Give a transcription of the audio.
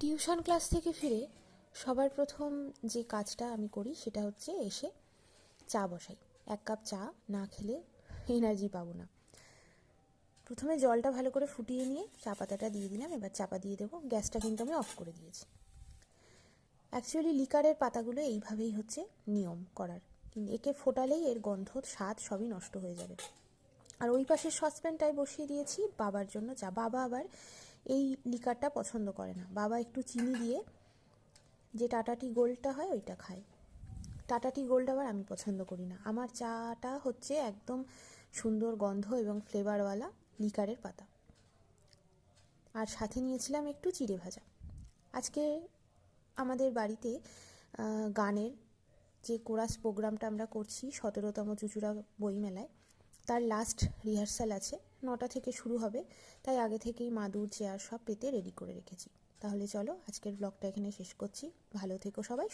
Tuition class থেকে ফিরে সবার প্রথম যে কাজটা আমি করি সেটা হচ্ছে এসে চা বসাই। 1 কাপ চা না খেলে এনার্জি পাবো না। প্রথমে জলটা ভালো করে ফুটিয়ে নিয়ে চা পাতাটা দিয়ে দিলাম, এবার চাপা দিয়ে দেবো। গ্যাসটা কিন্তু আমি অফ করে দিয়েছি। অ্যাকচুয়ালি লিকারের পাতাগুলো এইভাবেই হচ্ছে নিয়ম করার, কিন্তু একে ফোটালেই এর গন্ধ স্বাদ সবই নষ্ট হয়ে যাবে। আর ওই পাশের সসপ্যানটায় বসিয়ে দিয়েছি বাবার জন্য চা। বাবা আবার এই লিকারটা পছন্দ করে না, বাবা একটু চিনি দিয়ে যে টাটা টি গোল্ডটা হয় ওইটা খায়। টাটা টি গোল্ড আবার আমি পছন্দ করি না। আমার চাটা হচ্ছে একদম সুন্দর গন্ধ এবং ফ্লেভারওয়ালা লিকারের পাতা। আর সাথে নিয়েছিলাম একটু চিড়ে ভাজা। আজকে আমাদের বাড়িতে গানের যে কোরাস প্রোগ্রামটা আমরা করছি 17তম চুঁচুড়া বইমেলায়, তার লাস্ট রিহার্সাল আছে, 9টা থেকে শুরু হবে। তাই আগে থেকেই মাদুর চেয়ার সব পেতে রেডি করে রেখেছি। তাহলে চলো আজকের ব্লগটা এখানে শেষ করছি। ভালো থেকো সবাই।